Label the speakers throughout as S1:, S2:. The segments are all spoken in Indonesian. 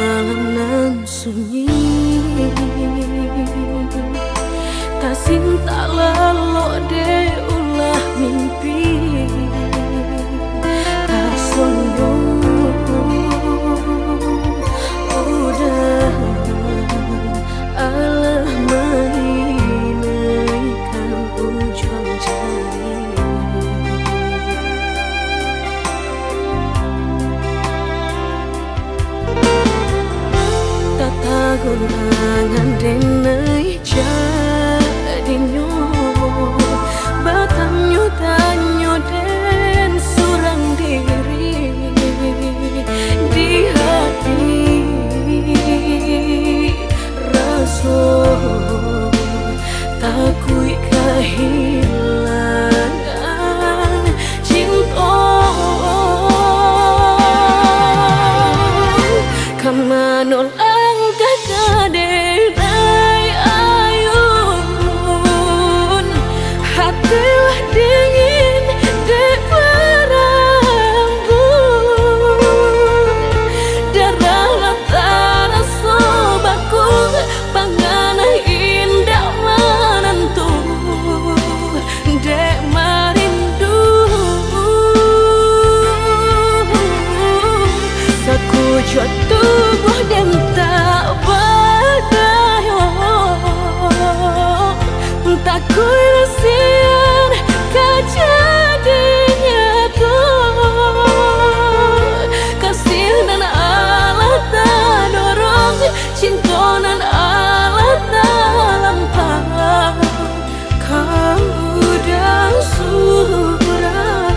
S1: malam nan sunyi, tak cinta lelo de ulah mimpi, tak sombong udah alah mainkan ujung jari. Tata gulangan denai jadinya batangnya tanyo den surang diri di hati rasa takui kehilangan cinta kamanol angkat kadenai ayun hatilah dingin dek berambut darah latara sobaku pangana indah menentu dek marindu sakujud tubuh dan tak berdaya tak kuirasian kejadinya tuh kasih dan Allah tak dorong cinta dan Allah tak lampau kau udah surah.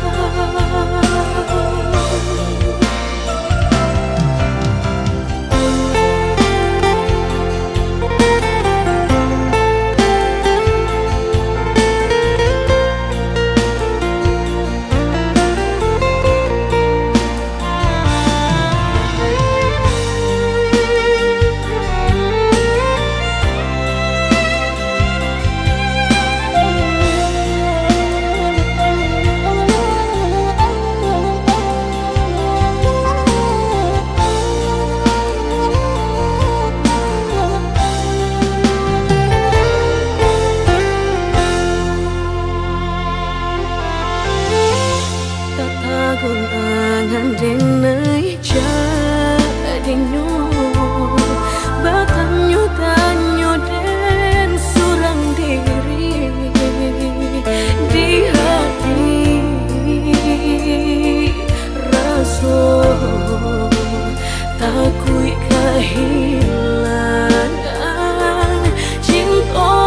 S1: Gulangan denai jadinya batangnya tanyo den surang diri di hati rasa takui kehilangan cinta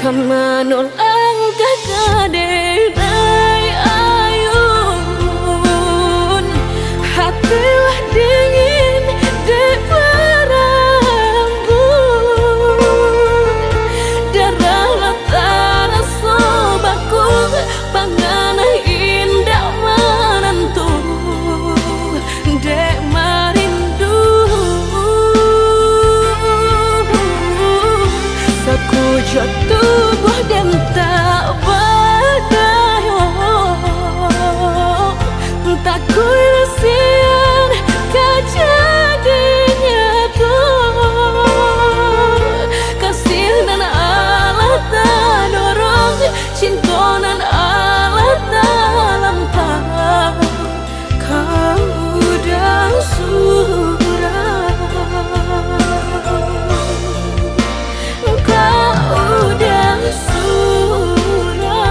S1: kamanol kadenai ayun hatilah dingin dek berambut darah latara sobaku pangana indah menentu dek marindu sakujud tubuh dan tak berdaya tak kuirasian kejadinya tuh kasih dan Allah tak dorong cinta dan Allah tak lampau kau udah surah kau udah surah.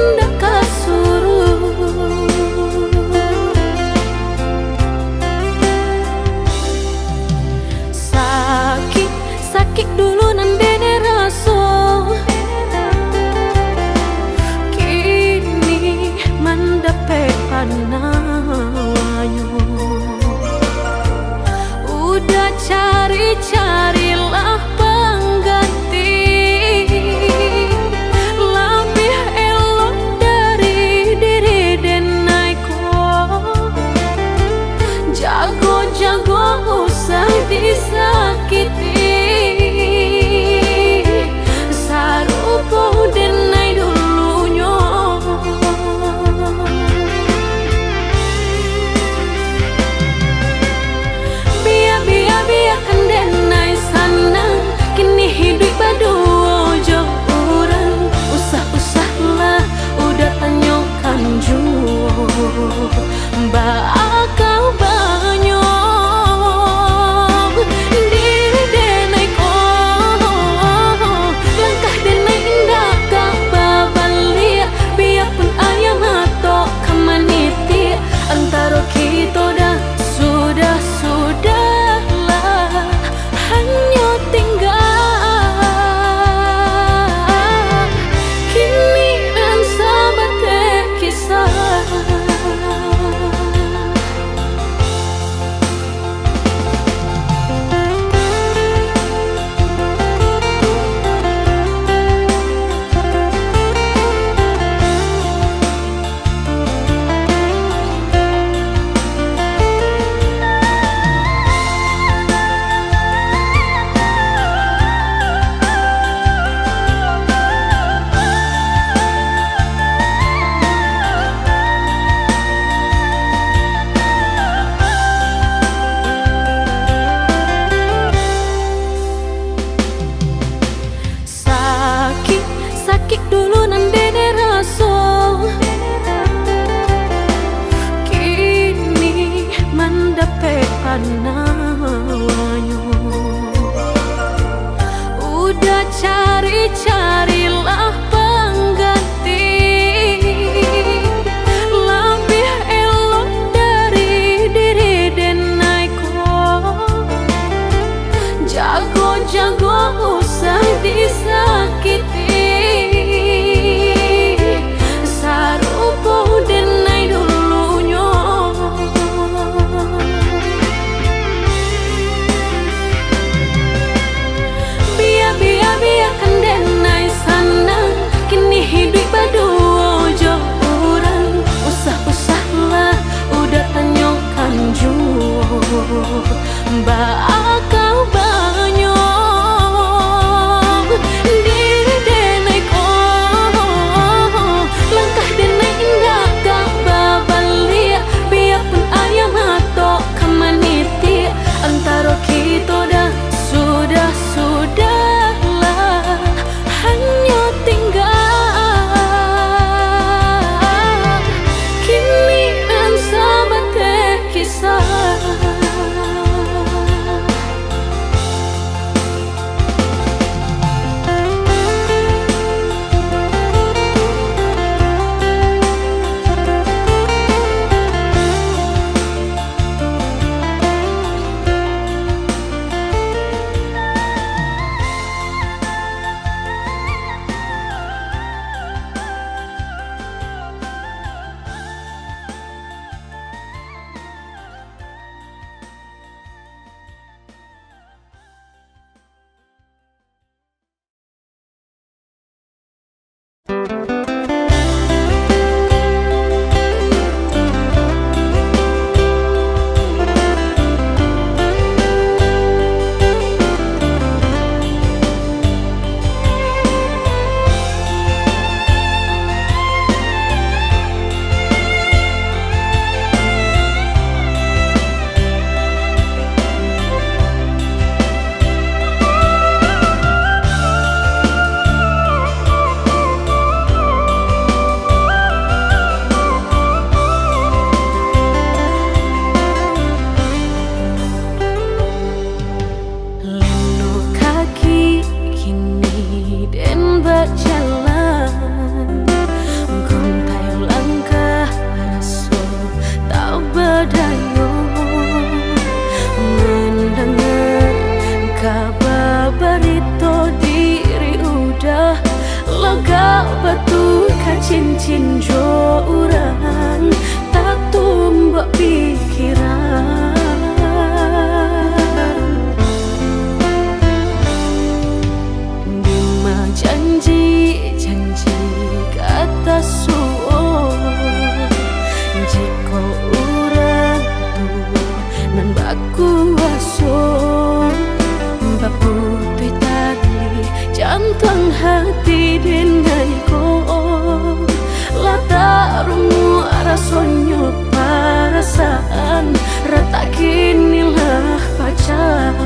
S1: indah kasuruh. Sakit, sakit dulu nandene raso, kini mendapat panawanyo. Udah cari-carilah pengganti, lebih elok dari diri denaiku. Jago-jago usah disakiti, sarupo denai dulunya. Biarkan denai sana, kini hidup berdua jo orang. Usah-usahlah udah tanyakan jua, bakal banyak diri denai ko. Langkah denai indah kak babalia, biarpun ayam atau kamaniti. Antara kita dah sudahlah hanya tinggal kini dan sahabat kisah. rasanya perasaan retak kinilah pacar.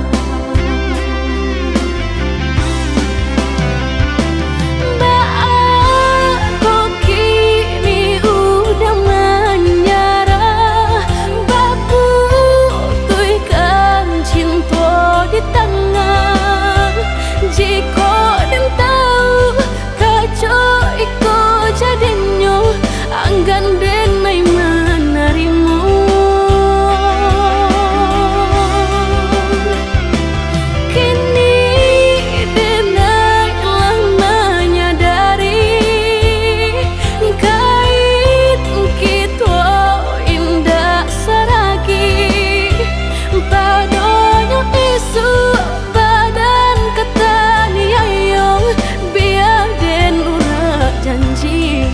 S1: Ganden mai menarimu kini denai lama menyadari kait kita indah saragi padanya isu badan ketani ayong biar den urat janji.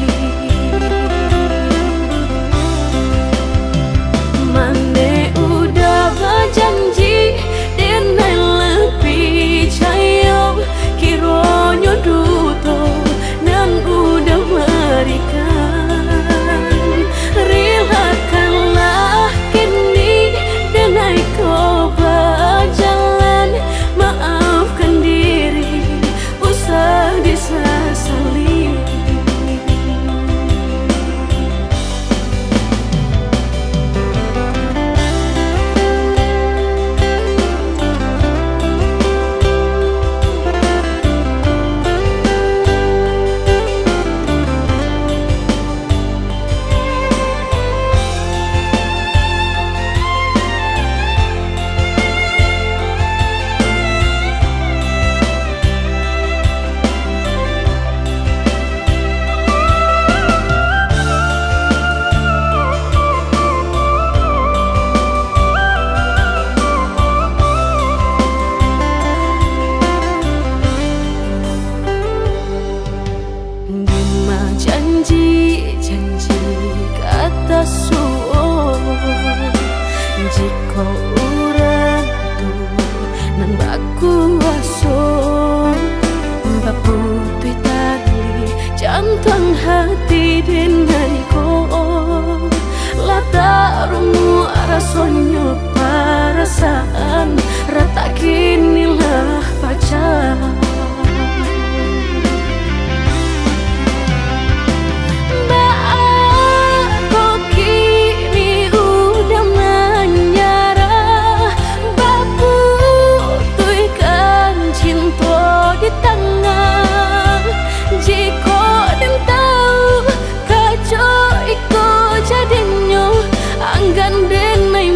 S1: Janji denai lebih sayang kiranya duto dan udah berikan relakanlah kini denai kau berjalan maafkan diri usah disesali. Janji kata suon jika urang tu nan baku aso baputui tali jantung hati dengan ko lata rumu rasanya perasaan retak kinilah pacar. Ganden mai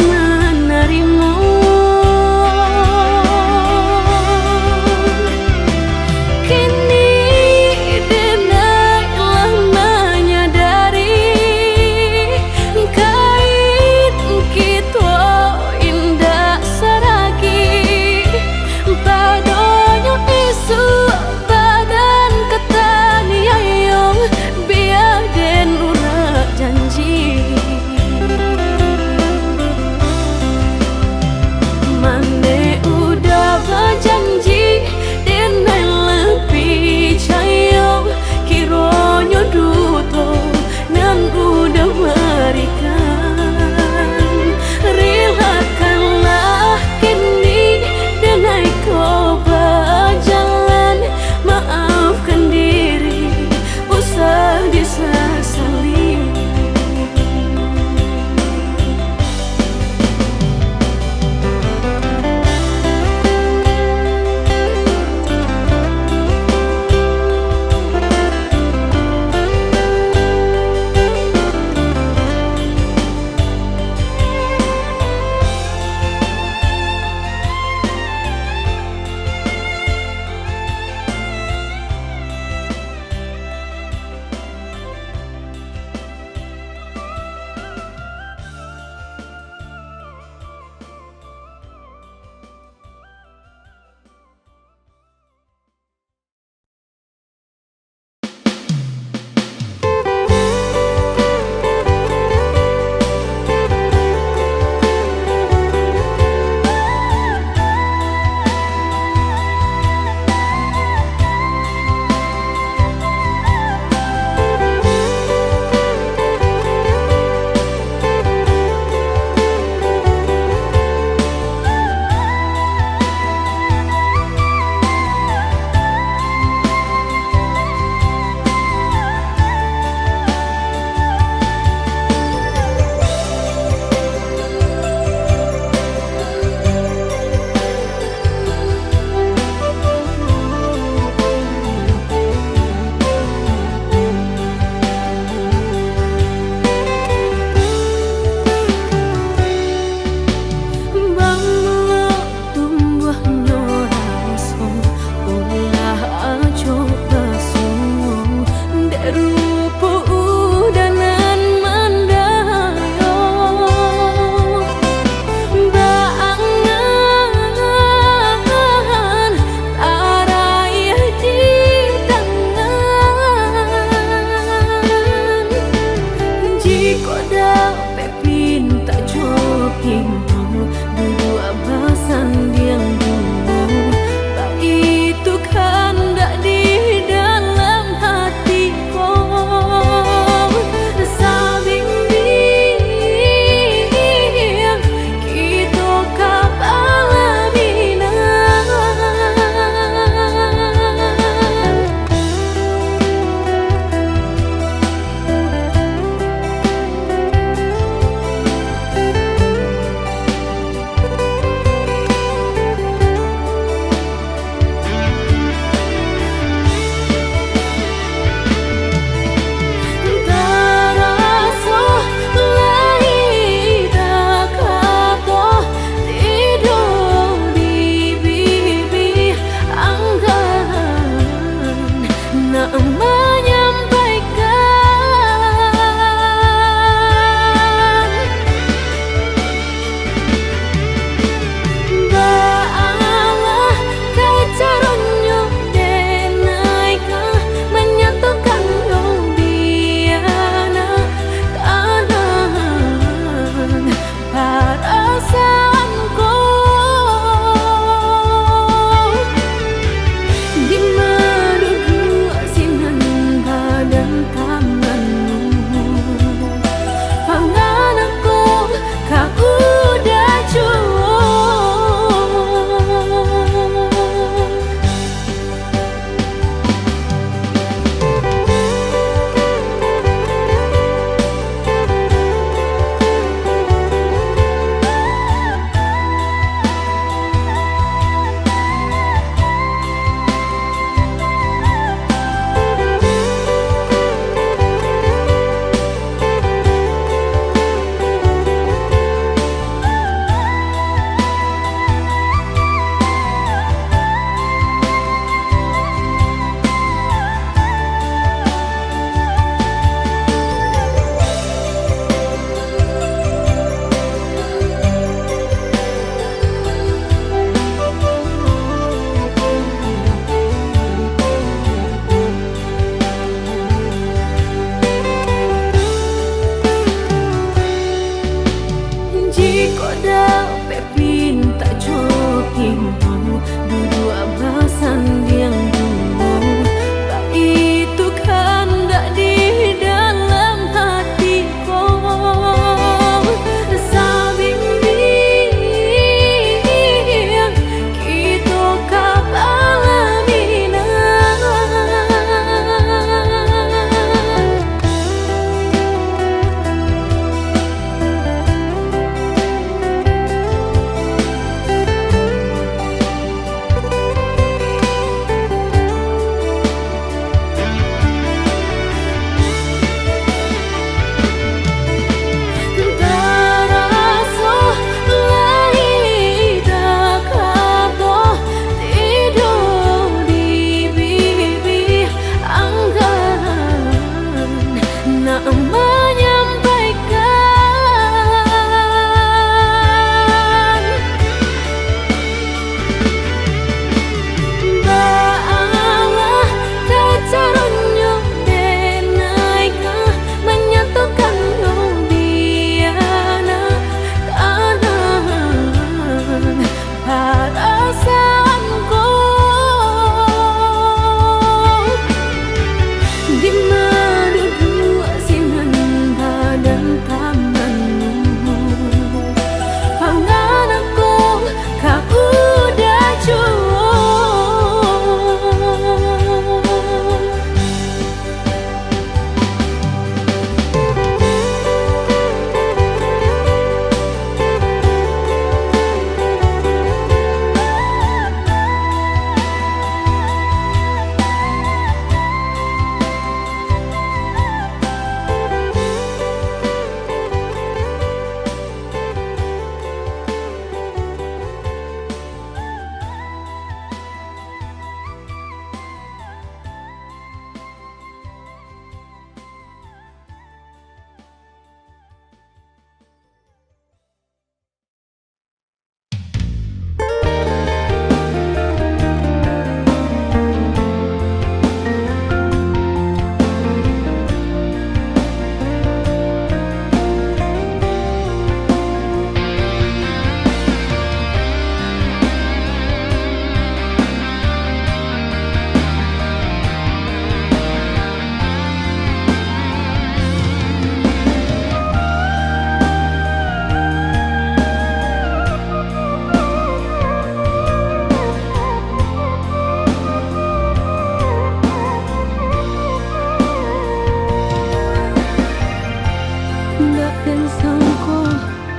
S1: Ndak den sangko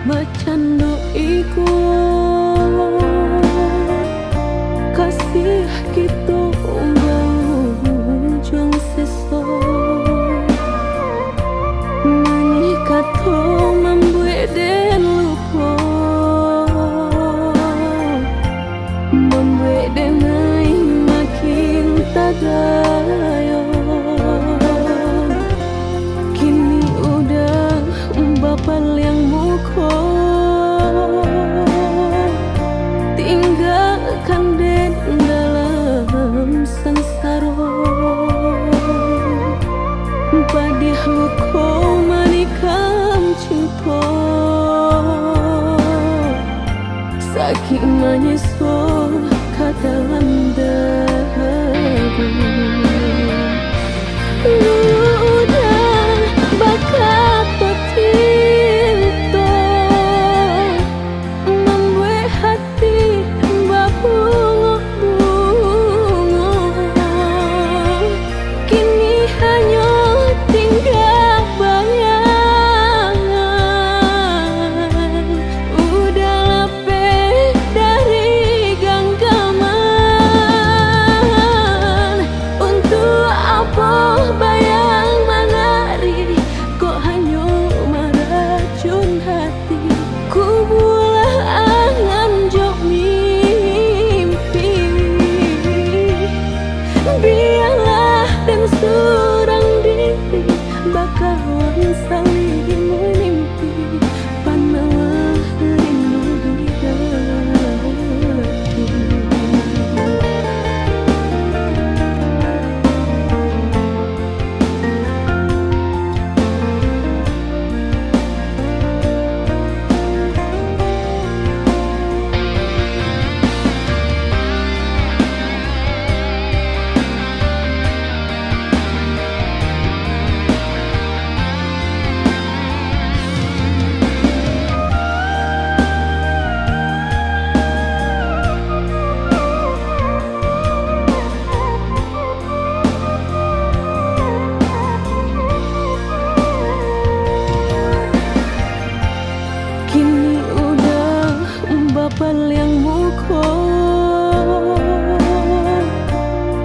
S1: bercanda iku kasih gitu bangun seso menikah to membuat den lupa membuat den makin tadayo kini udah bapal yang muko tinggalkan den dalam sansaro padih luko manikam cinta sakit menyesal kadalam dahaga udah bakat cinta membuat hati berbunga-bunga kini hanya tinggal bayangan udah lepeh dari genggaman untuk apa bayang menari kok hanya meracun hati ku bulah angan jok mimpi biarlah dan surang diri bakalan saling menimpi panah rindu di hati. Kini udah bapal yang muko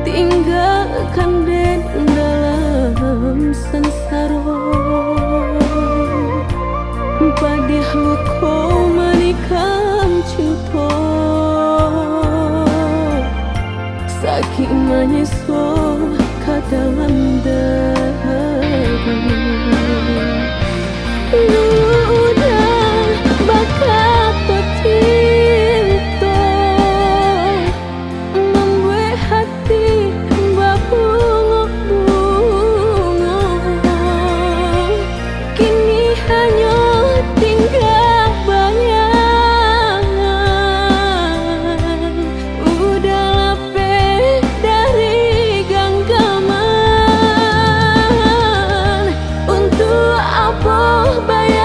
S1: tinggalkan den dalam sansaro padih luko manikam cinta sakit menyesal kadalam dahaga udah bakat cinta membuat hati berbunga-bunga kini hanya tinggal bayangan udah lepeh dari genggaman untuk apa bayang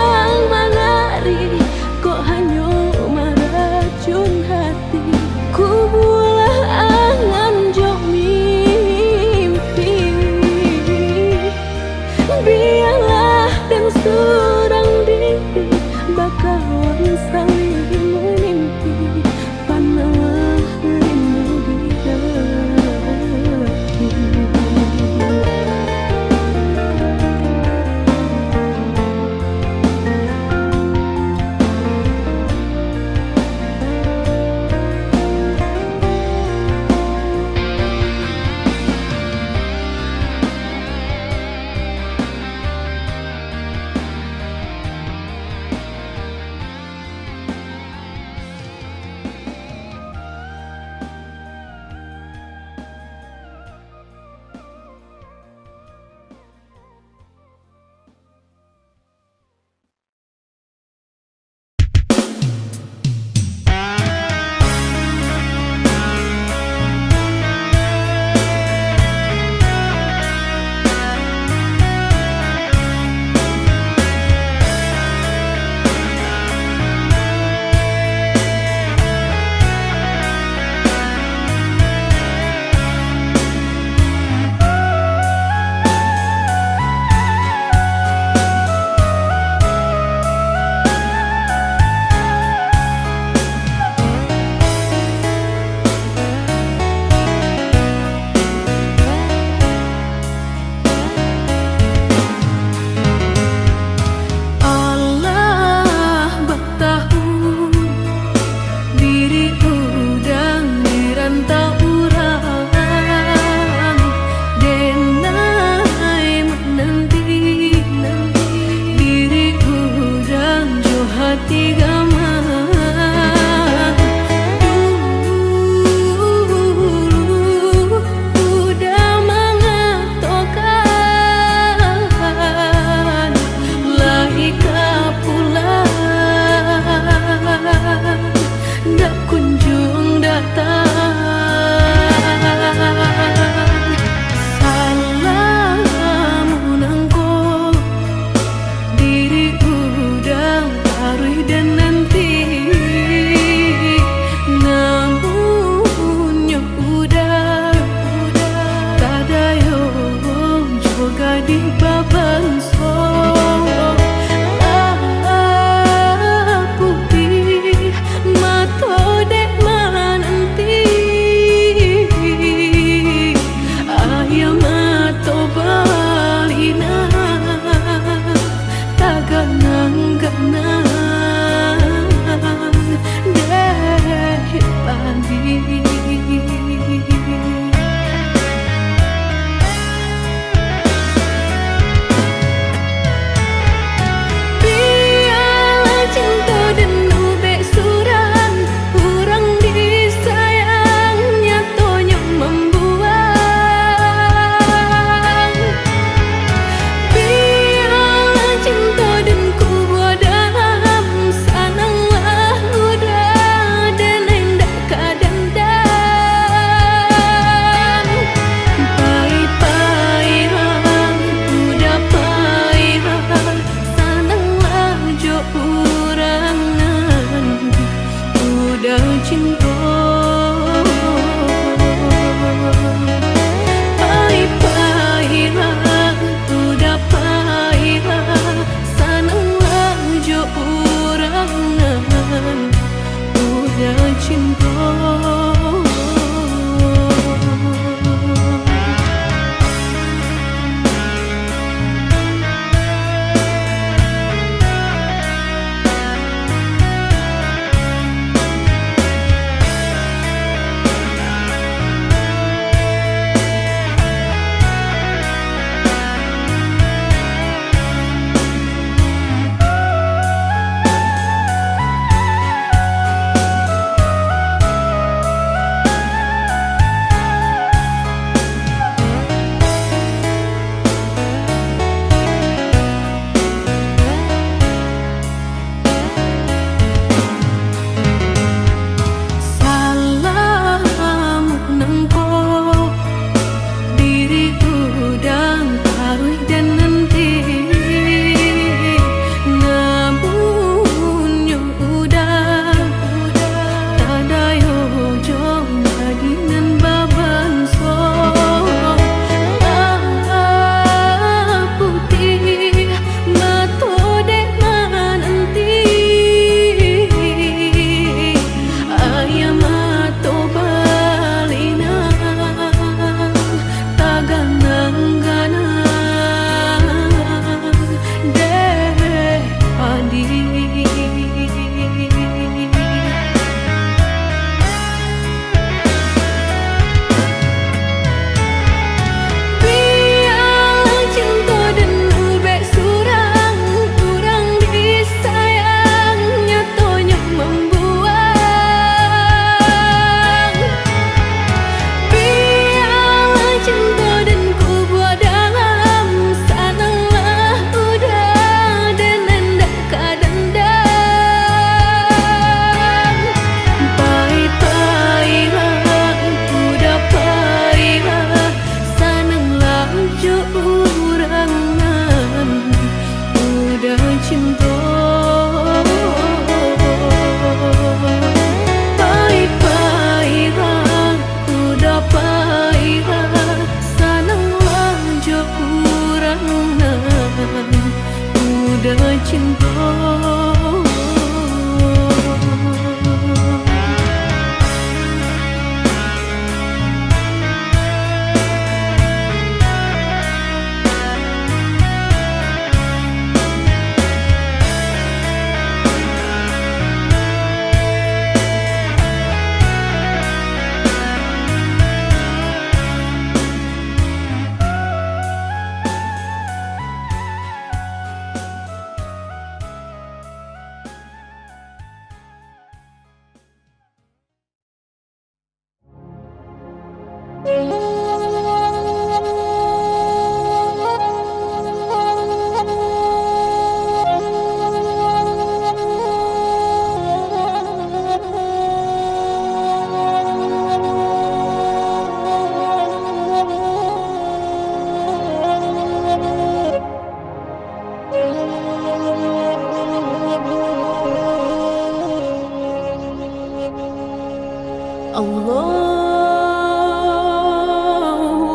S1: Allahu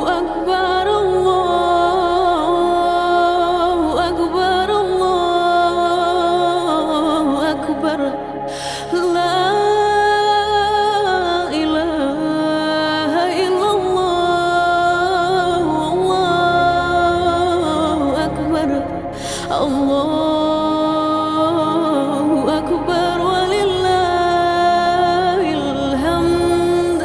S1: Akbar, Allahu Akbar, Allahu Akbar. La ilaha illallah, Allahu Akbar, Allahu Akbar, walillahil hamd.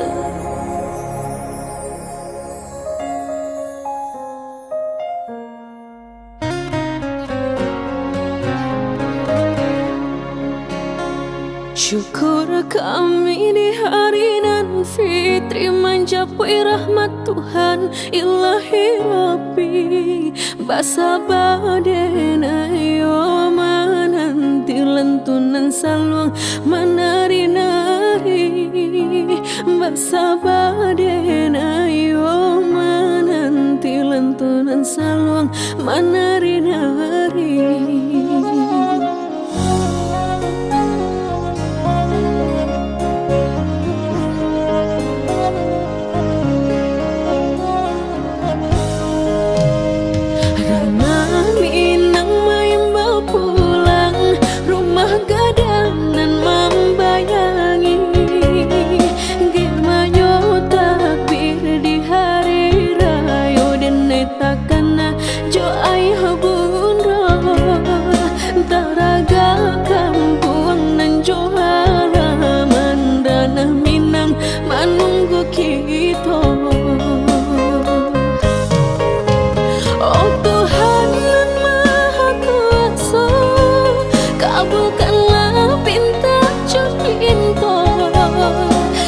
S1: Syukur kami di hari nan fitri mencapai rahmat Tuhan Ilahi Rabbi. Basa badena yo mananti lentunan saluang menari-nari. Basa badena yo mananti lentunan saluang menari-nari. Menunggu kita. Oh Tuhan yang Maha Kuasa, kabulkanlah pinta pinta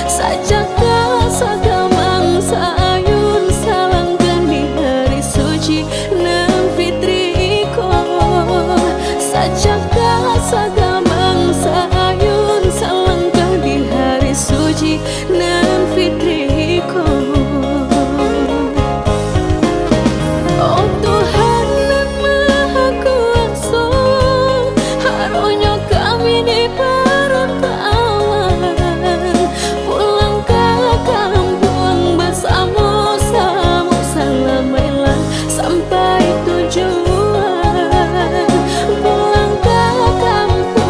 S1: sajadah sagamangsa ayun salangkan di hari suci nan fitriko. Sajadah sagamangsa ayun salangkan di hari suci nan fitriko. Oh Tuhan yang Maha Kuasa, harunya kami dipertawan pulang ke kampung bersama-sama selamanya sampai tujuan. Pulang ke kampung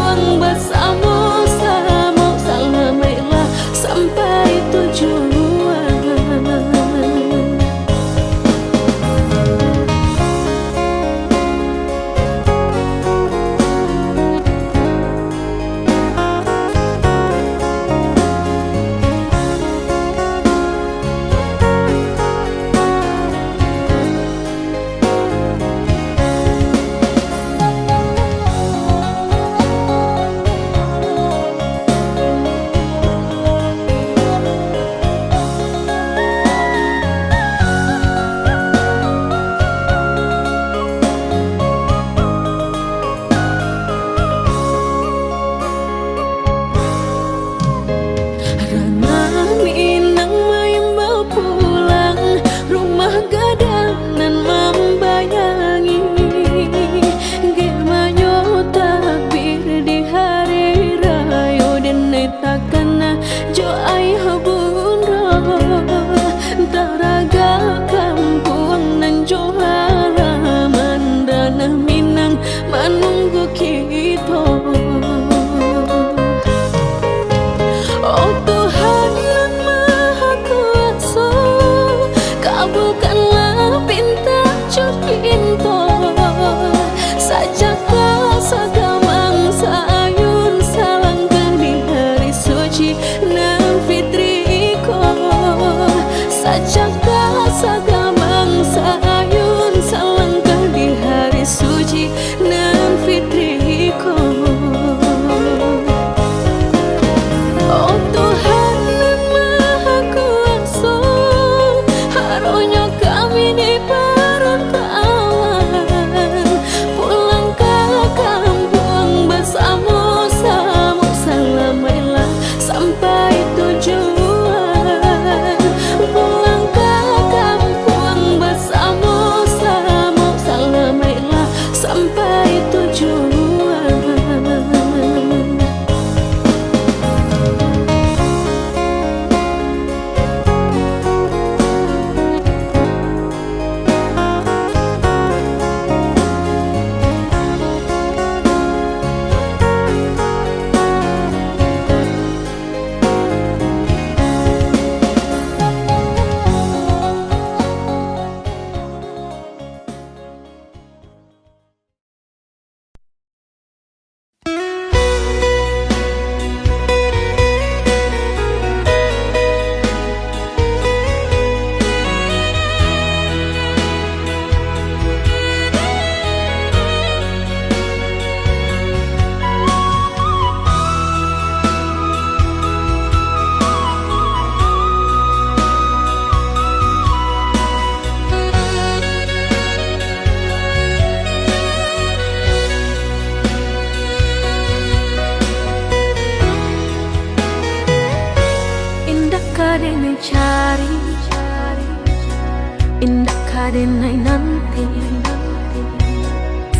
S1: kadenai nanti.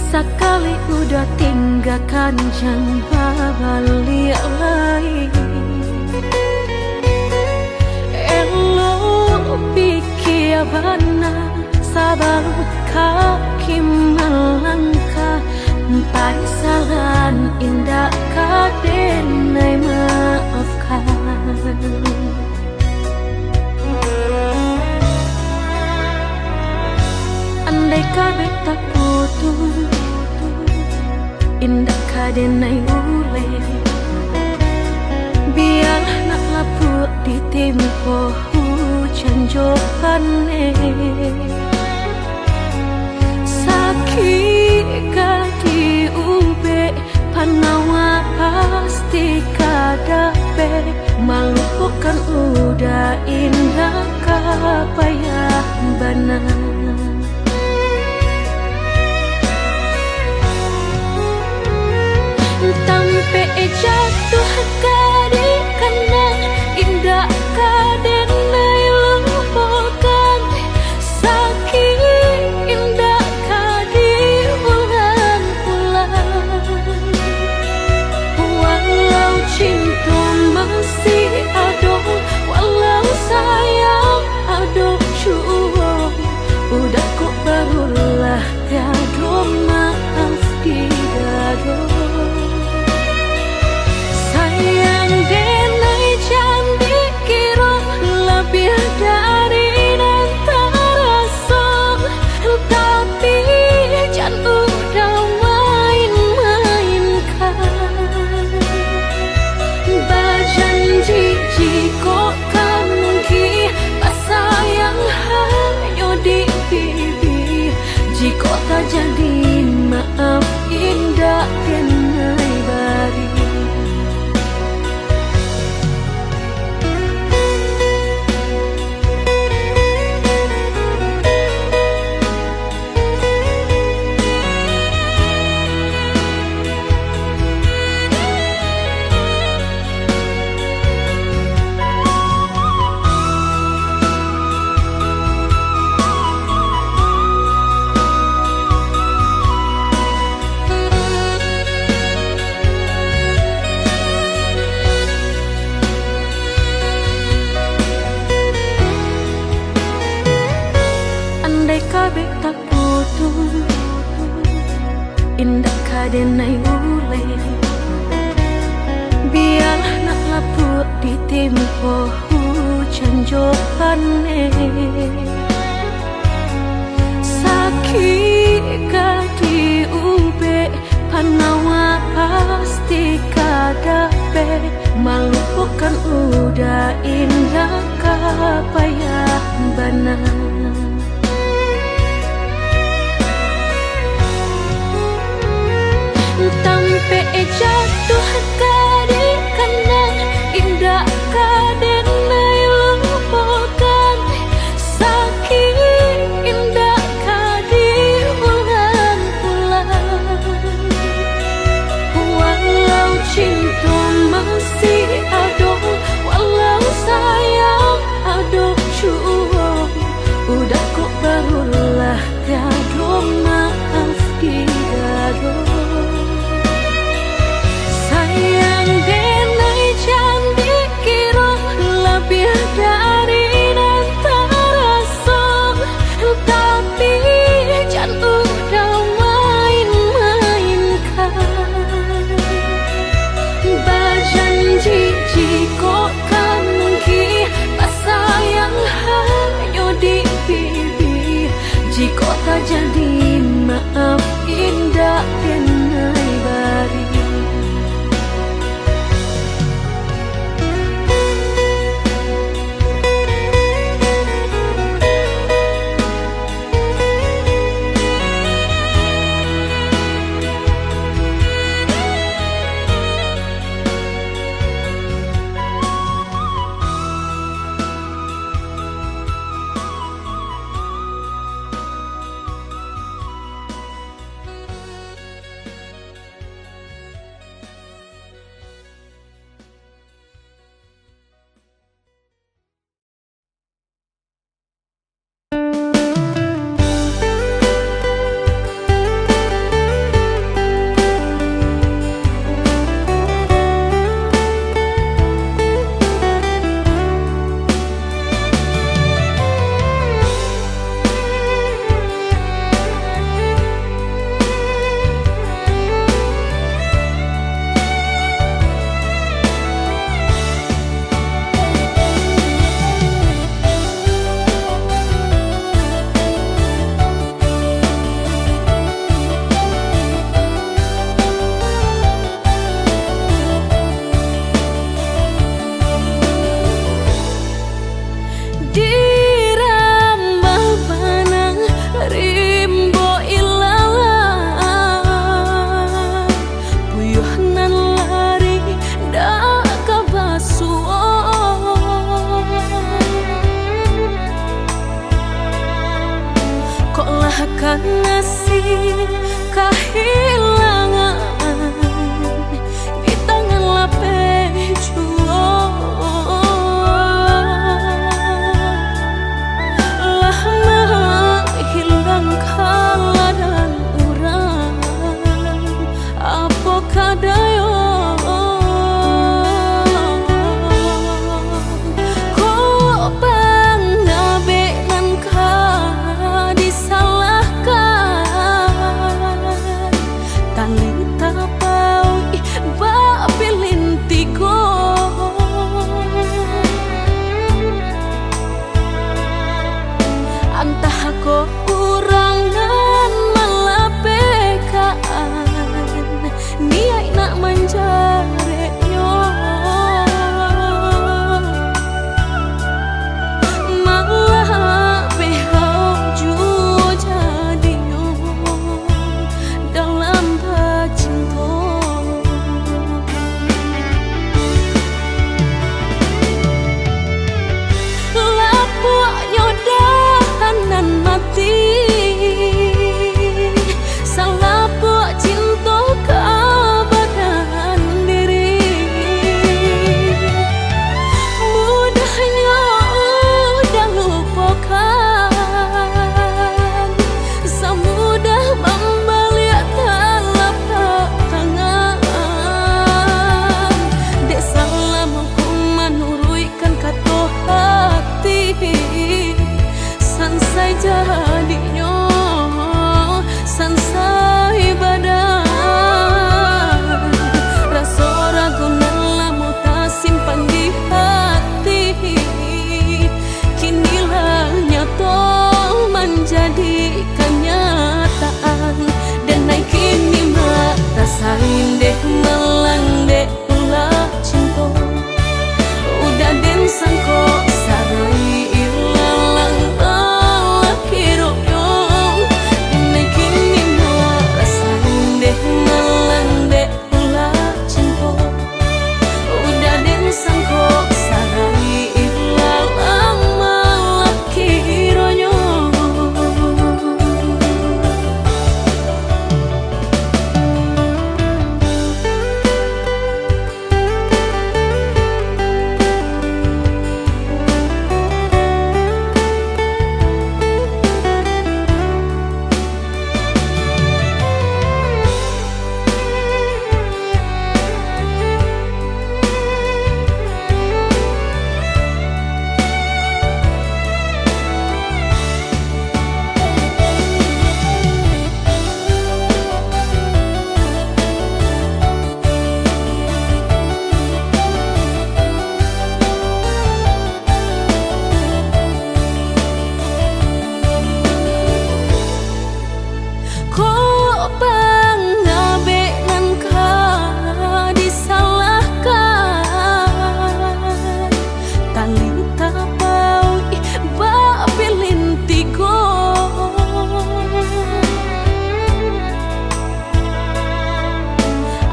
S1: Sekali udah tinggalkan jangan balik lagi. Elo pikir benar sabar kaki melangkah. Paisalan indah kadenai maafkan. Andai kabeh tak putus, indah kadenai ule. Biar nak lapuk di tempo hujan johane. Sakit kati ube panawa pasti kadape. Melupakan udah indah kapayah benar. Tampe jatuh kadi karena indah kadenai lupakan. Sakit indah kadi ulang-ulang. Walau cinta masih ada, walau sayang ada jua, udah kok barulah tiada maaf di dada. Sayang denai cantik kira lebih dari antara song. Tapi jangan udah main-mainkan. Berjanji jika kamu sayang hanya di pipi. Jika tak jadi maaf indah denai bari. Kabeh tak putus, indah kadenai ule. Biar nak lapuk di tempo hujan johane. Sakit kati ube panawa pasti kadape. Melupakan udah indah kapayah benar. Tampe jatuh kadi karena indah kadenai lupakan. Sakit indah kadi ulang-ulang. Walau cinta masih ada, walau sayang ada jua, tapau ba pilintigo antah aku kurangan malapekaan niai nak manjareknya malah behau jua jadinya dalam cinta lapuknya dahanan mati salapuk cinta keabadian diri mudahnya udah lupakan semudah membalik telapak tangan dek salah mampu menurutkan kata hati sansai jadinya sansai badan rasa ragu nelamu tak simpan di hati kinilah nyata menjadi kenyataan dan naik kini mata sain deh melang deh ulah cinta udah den sangko sarai ilalang kiro yong naik kini mata sain deh melang deh ulah cinta udah den sangko sarai ilalang kiro yong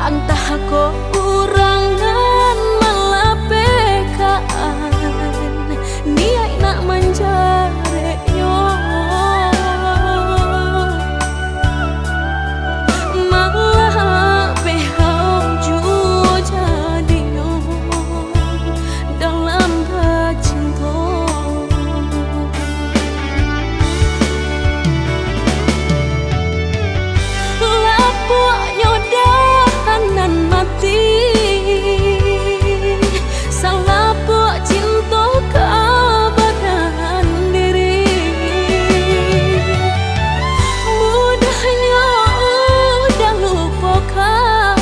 S1: antah aku kurangan malapekaan niai nak manjareknya malah behau jua jadinya dalam cinta lapuknya dahanan mati salapuk cinta keabadian diri mudahnya udah lupakan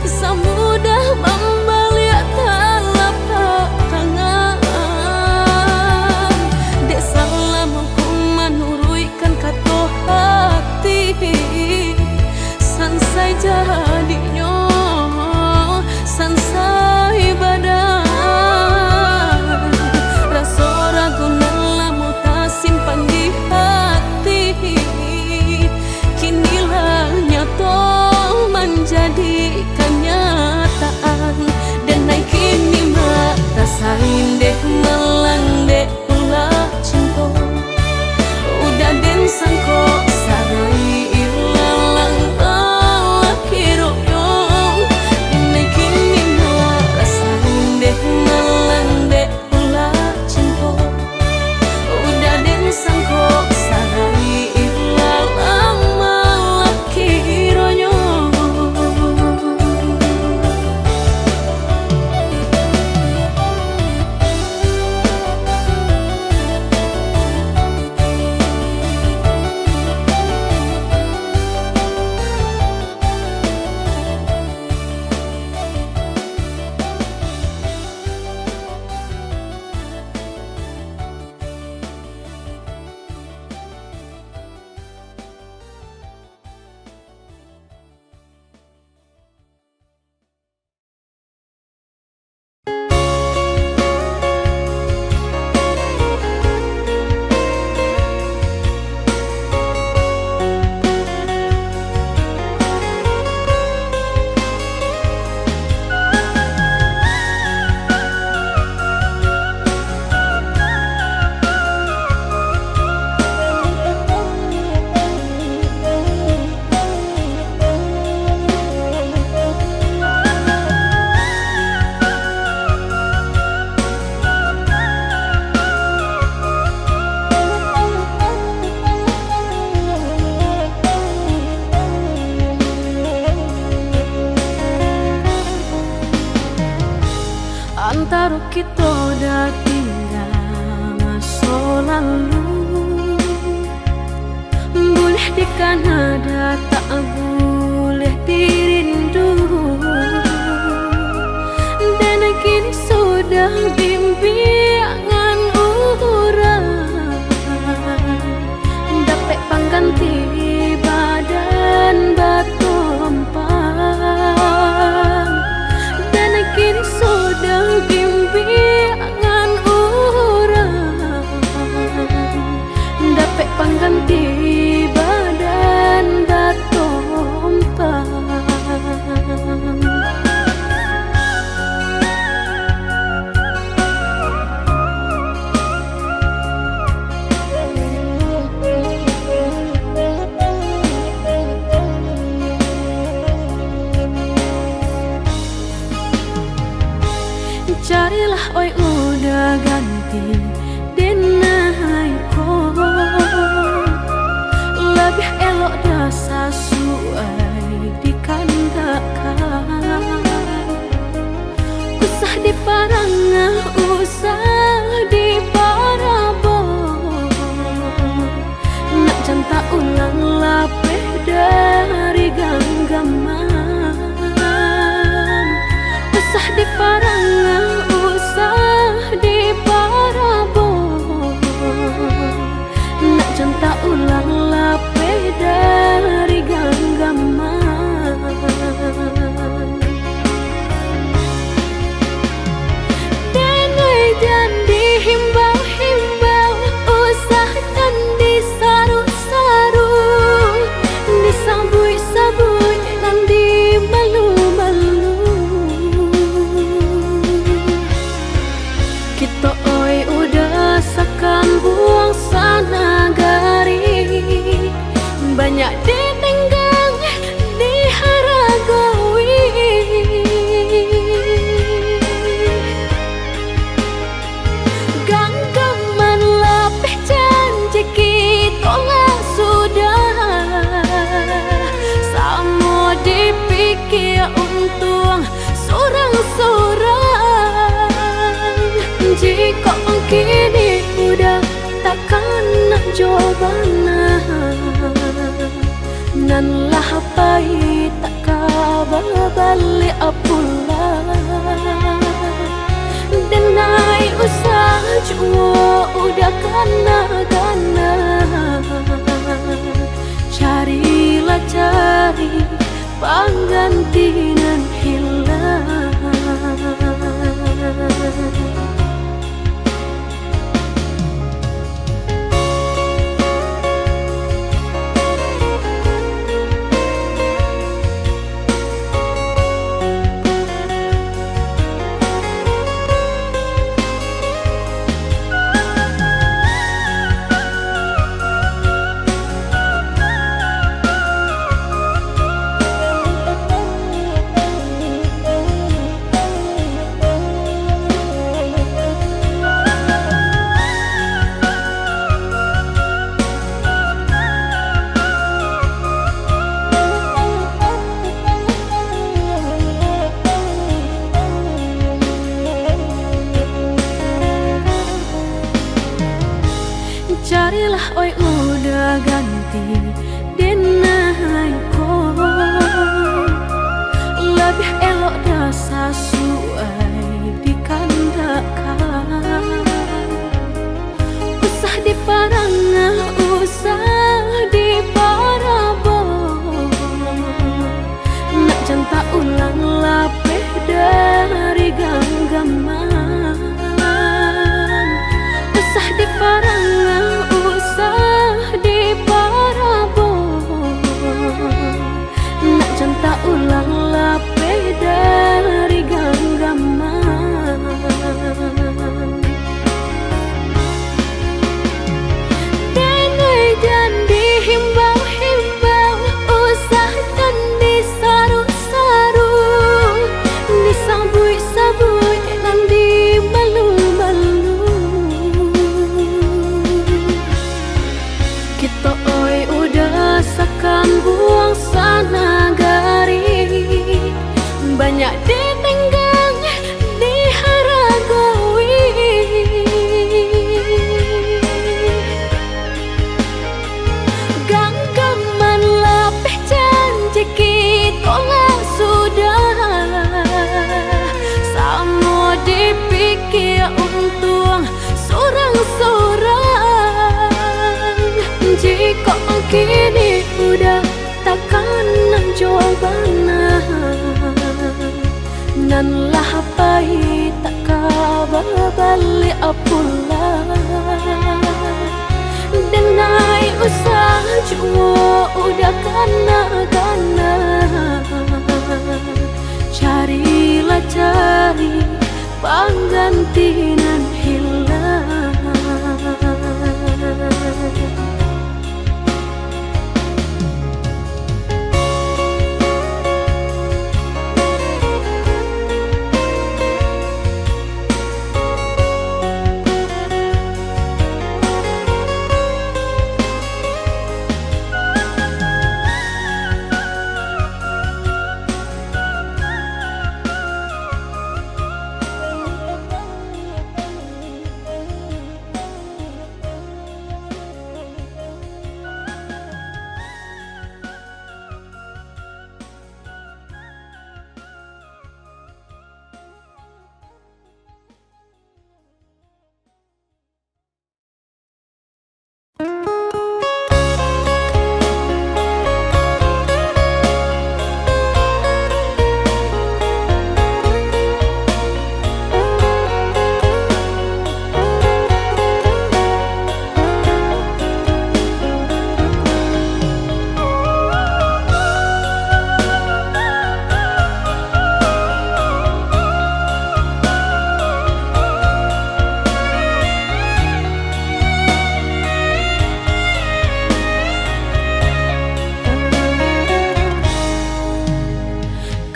S1: semudah membalik telapak tangan dek salah mampu menurutkan kata hati sansai jadinya sansai badan rasa ragu nelamu tak simpan di hati kinilah nyata menjadi kenyataan dan naik kini mata sain deh melang deh ulah cinta udah den sangko sarai ilalang kiro kita udah tinggal masa lalu, boleh di Kanada tak boleh dirindu. Dan kini sudah bimbingan orang, dapat pengganti badan batumpang. Dan kini sudah bimbingan orang, dapat pengganti badan batumpang. Carilah oi udah ganti denai ko, lebih elok dah sesuai dikandakan. Usah di parangah, usah di parabon, nak janta ulang lapeh dari genggaman. Usah di parangah, usah di parabon, nak janta ulang lapeh dari genggaman. Denai dan dihimbau-himbau, usah dan disaru-saru, disabui-sabui dan dimalu-malu. Kita oi udah sakan buang sana gari, banyak ditenggang diharagawi. Genggaman lapeh janji kita lah sudah, sama dipikir untung sorang-sorang. Jika kini udah takkan nak jawabana, nan lah pai tak kabar balik pula. Denai usah jua udah kana-kana, carilah cari pengganti nan hilang. balik pula denai usah cuma udah kana carilah cari penggantinan hilang.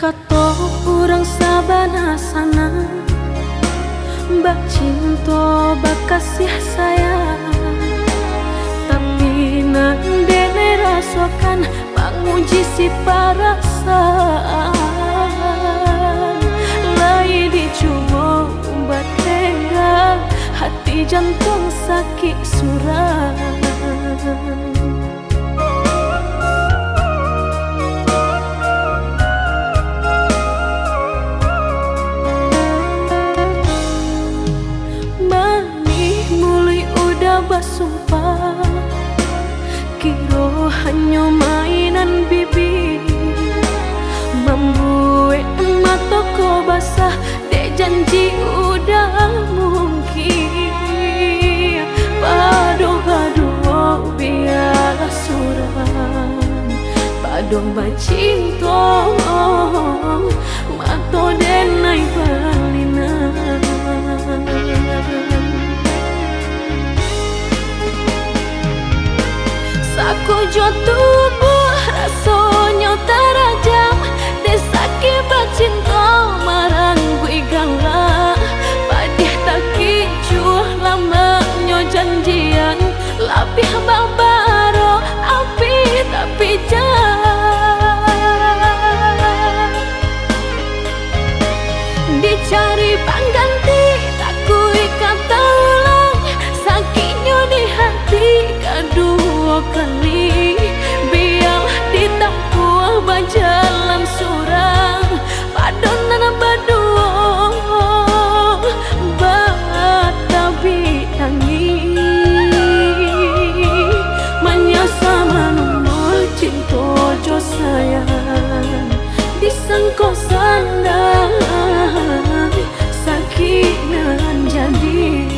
S1: Kato urang sabana sana bak cinta bak kasih sayang, tapi nandene rasakan menguji si perasaan lai dicoba umbat tega hati jantung sakit suram. Sumpah kiro hanya mainan bibir membuat mataku basah dek janji udah mungkin padu biarlah suram padu bacinta mato denai balinan. Aku jo tubuh rasanya terajam desaki bacinta marang gue galak padih tak kicuh lamanya janjian lapih babaro api tapi jangan dicari pengganti tak kui kata ulang sakitnya di hati kedua kali biar ditempuh berjalan surang padonan berdua batabi tangi menyasa menunggu cinta jo sayang disangko sandang sakit nan jadi.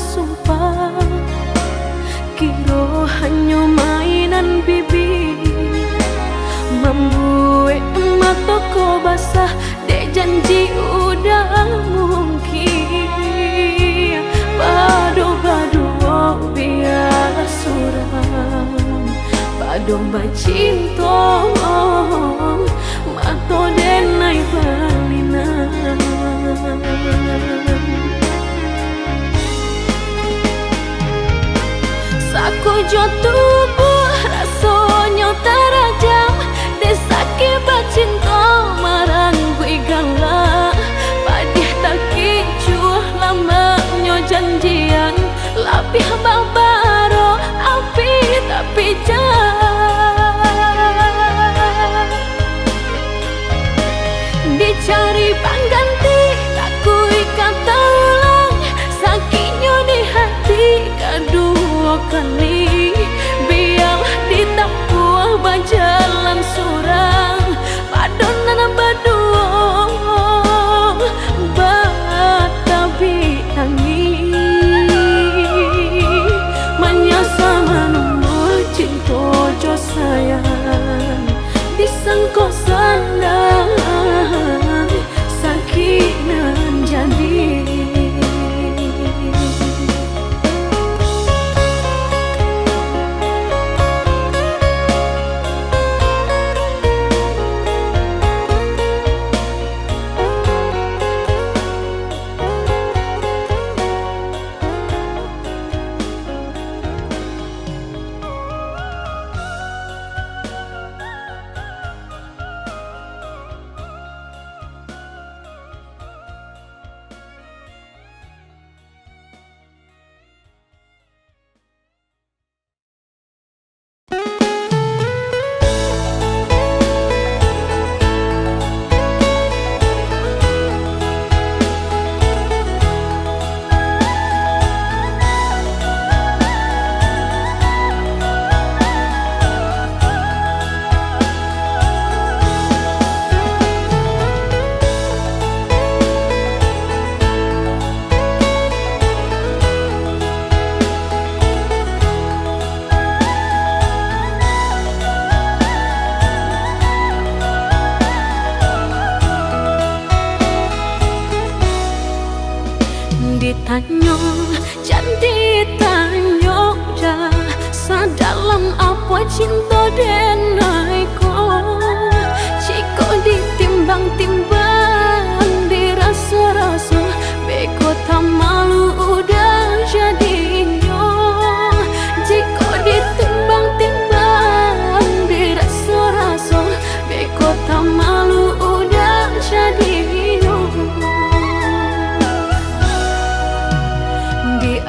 S1: Sumpah kiro hanya mainan bibir membuat mataku basah dek janji udah mungkin padu biar suram padu bacinta mato denai balinan. Aku jo tubuh rasanya terajam desake bacinta marang gue galak padih tak kicuh lamanya janjian lapih babaro api tapi dicari pengganti tak kui kata ulang sakitnya di hati kedua kali biar ditapuh berjalan surang padonan berdua batabi tangi menyasa menunggu cinta jo sayang disangko sandang sakinan jadi ditanya jadi tanya dah sadalam apa cinta denai ko ciko ditimbang-timbang dirasa-rasa beko tak malu udah jadinya ciko ditimbang-timbang dirasa-rasa beko tak malu udah jadinya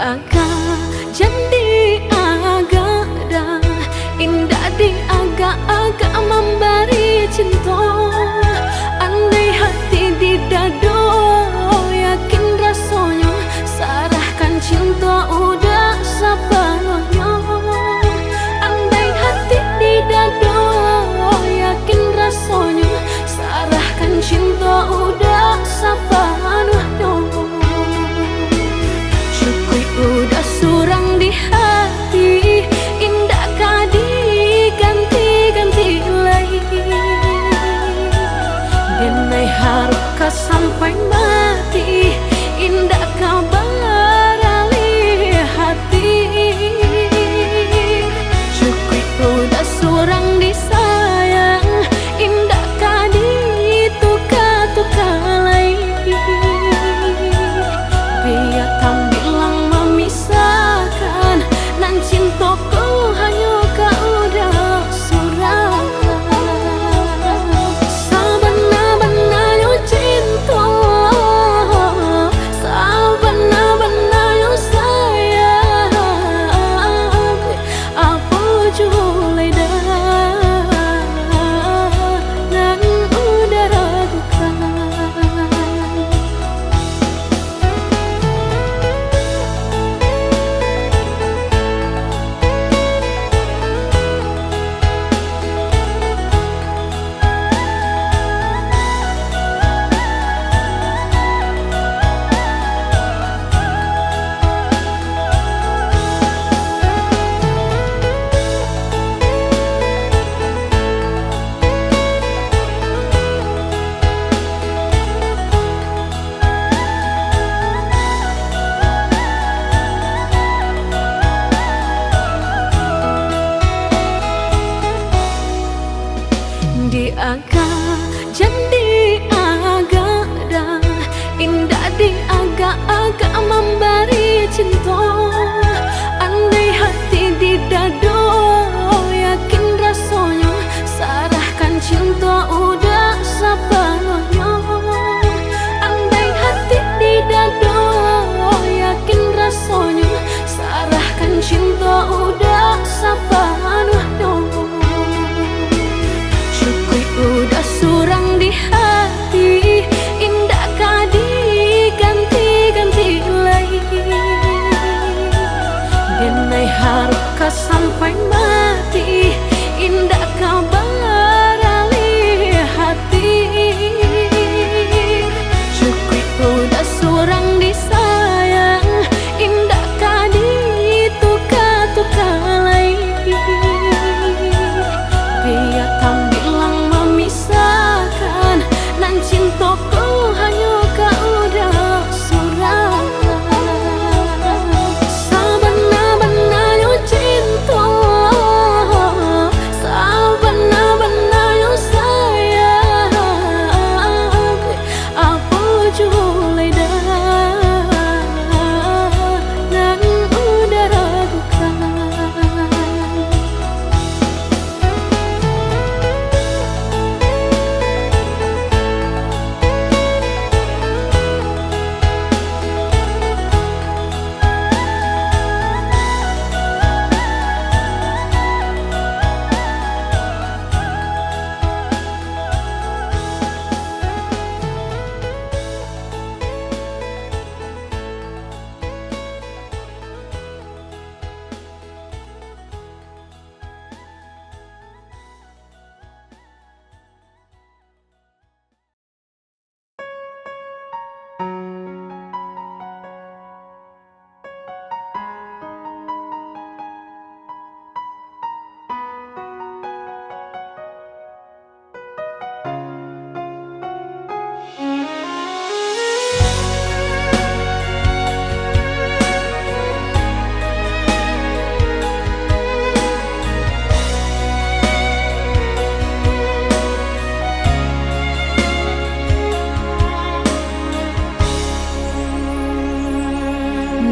S1: agak jadi agak dah indah di agak-agak memberi cinta andai hati di dado yakin rasanya sarahkan cinta udah sepenuhnya andai hati di dado yakin rasanya sarahkan cinta udah sepenuhnya udah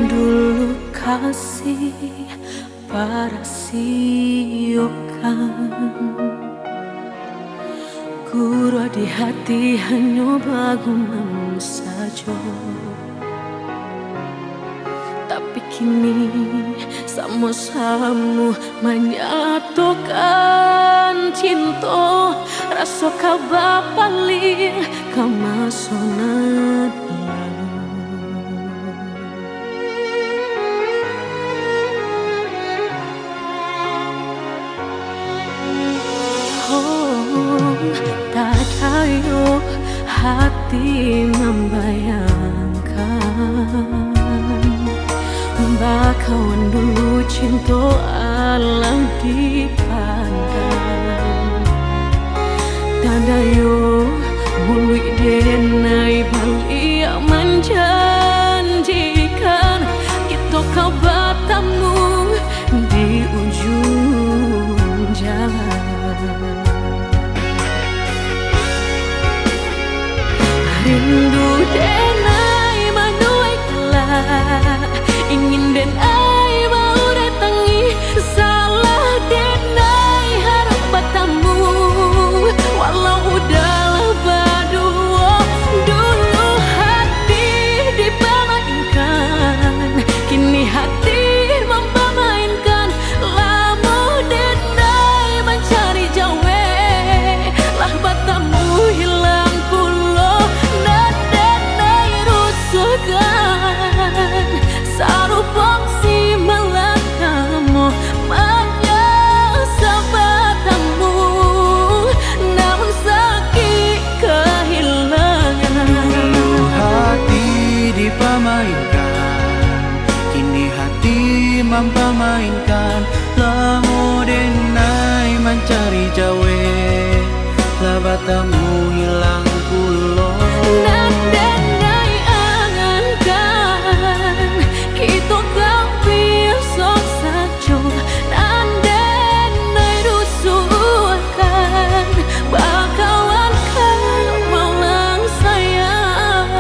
S1: dulu kasih para siokan Guru di hati hanya bagumam saja. Tapi kini sama-sama menyatukan cinta. Rasa kabar paling kemasonan tak tahu hati membayangkan bakawan dulu cinta alam dipandang tanda yo bului denai bali menjanjikan kita kau bertemu di ujung jalan. Rindu denai manuai kelak ingin denai mau datangi salah denai harap bertemu walau udahlah berdua dulu hati dipermainkan kini hati mempermainkan lama denai mencari jawe lah bertemu hilang pulau dan denai rusuhkan sarupang si melangkamu menyesabatamu namun sakit kehilangan.
S2: Hati dipermainkan kini hati mempermainkan lamu denai mencari jawe labatamu hilang pulau
S1: Dan denai angankan kita kau biasa saja dan denai rusuhkan bakawan kau malang sayang.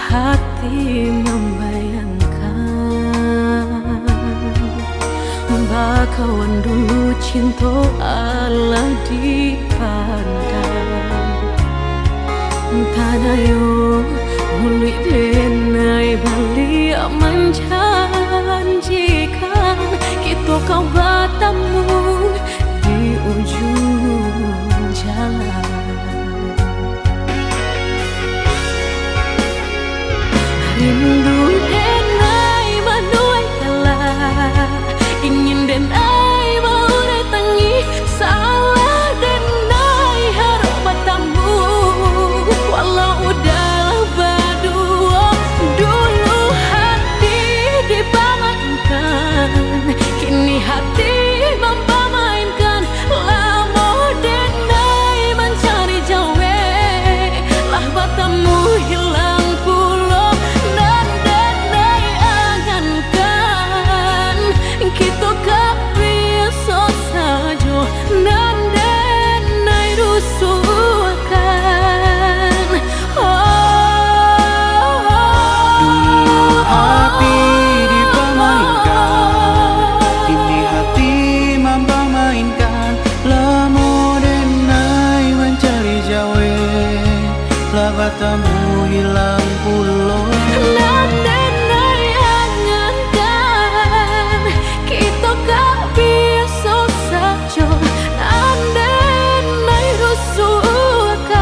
S1: Hati membayangkan bakawan dulu cinta Allah dipandang tanah yo mulut denai bali menjanjikan kita kau bertemu di ujung jalan. Rindu denai manuai kelak ingin denai mau datangi salah denai harap bertemu walau udahlah berdua dulu hati dipermainkan kini hati mempermainkan lama denai mencari jawe lah bertemu hilang pulau dan denai angankan kita kau biasa saja dan denai rusuhkan.
S2: Dulu hati dipermainkan kini hati mempermainkan lamu denai mencari jawe labatamu hilang pulau
S1: Dan denai angankan kita kau biasa saja dan denai rusuhkan.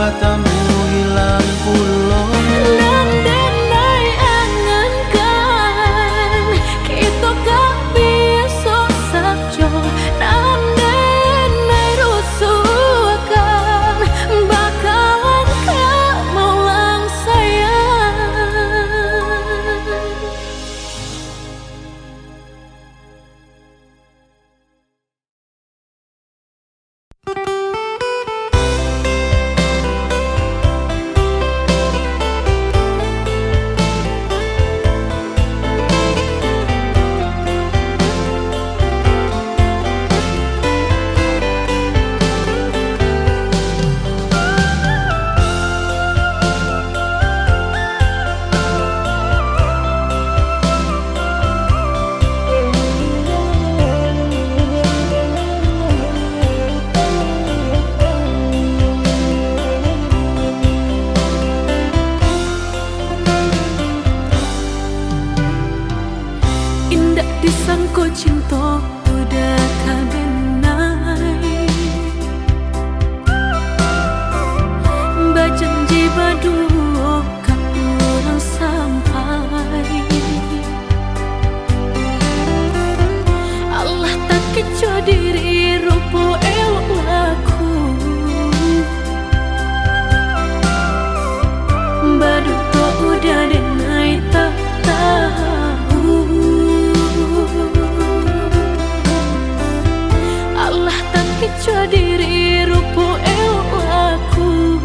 S2: batamu hilang pulau.
S1: Denai angankan kita gak bisa saja. Denai rusuhkan bakalan kau maulang sayang. Indah disangko cinta udah kabenai, bajanji baduo kak orang sampai. Allah tak keco diri rupo laku, badu to udah denai tak tahu. Allah tak keco diri rupo laku,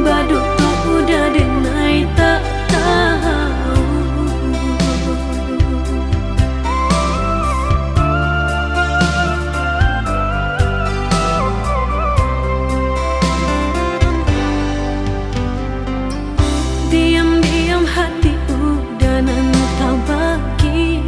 S1: badu to udah denai tak tahu. Diam-diam hati udah nantau bagi,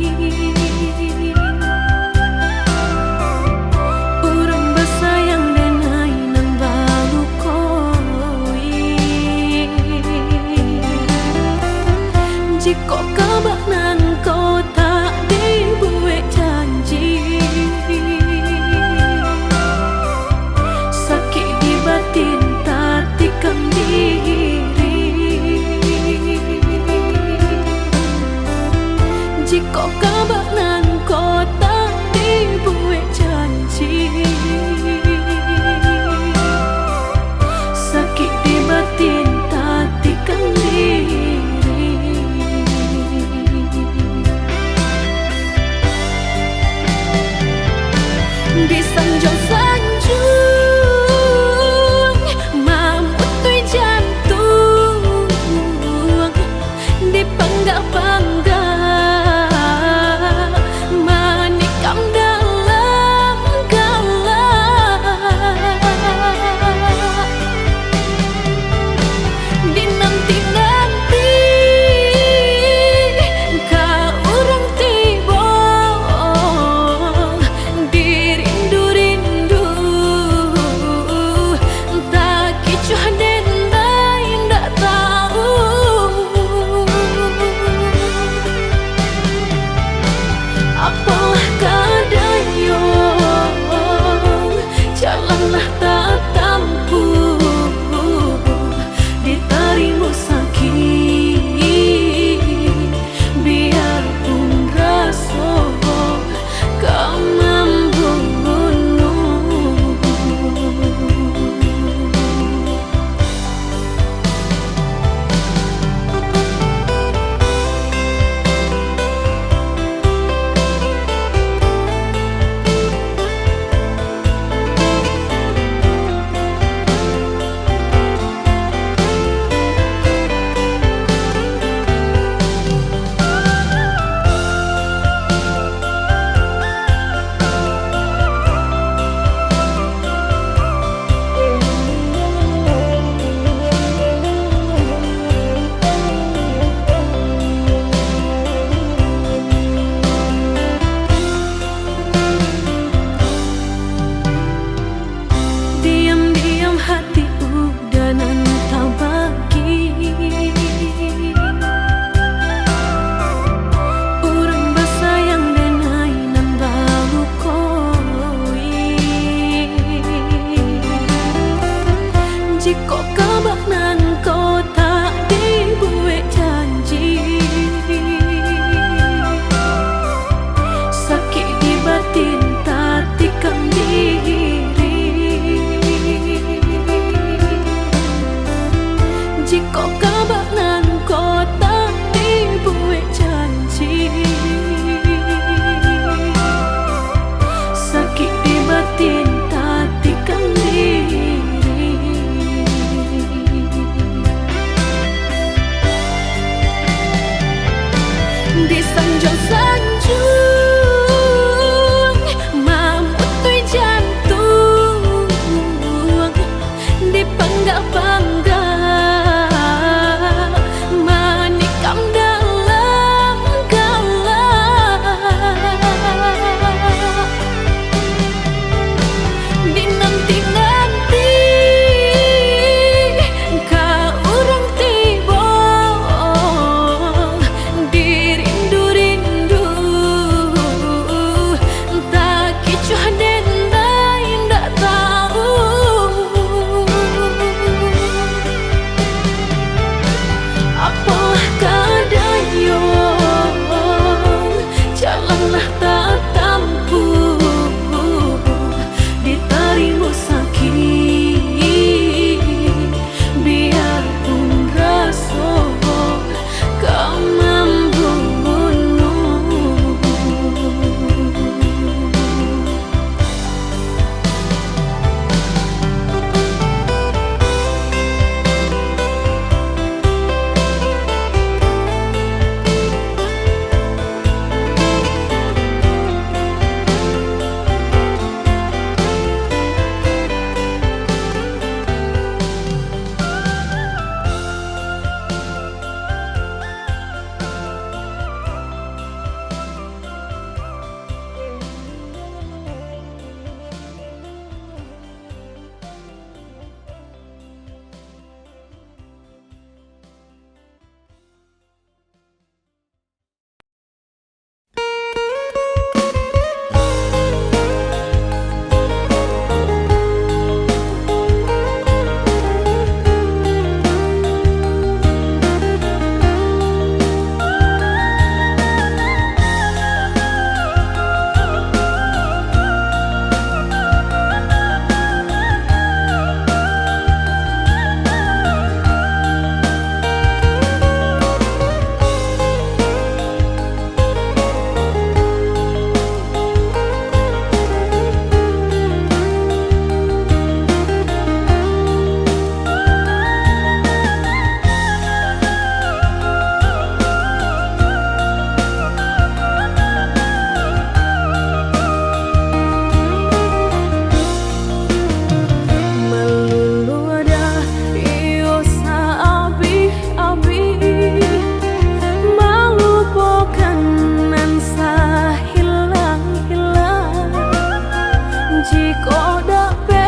S1: dak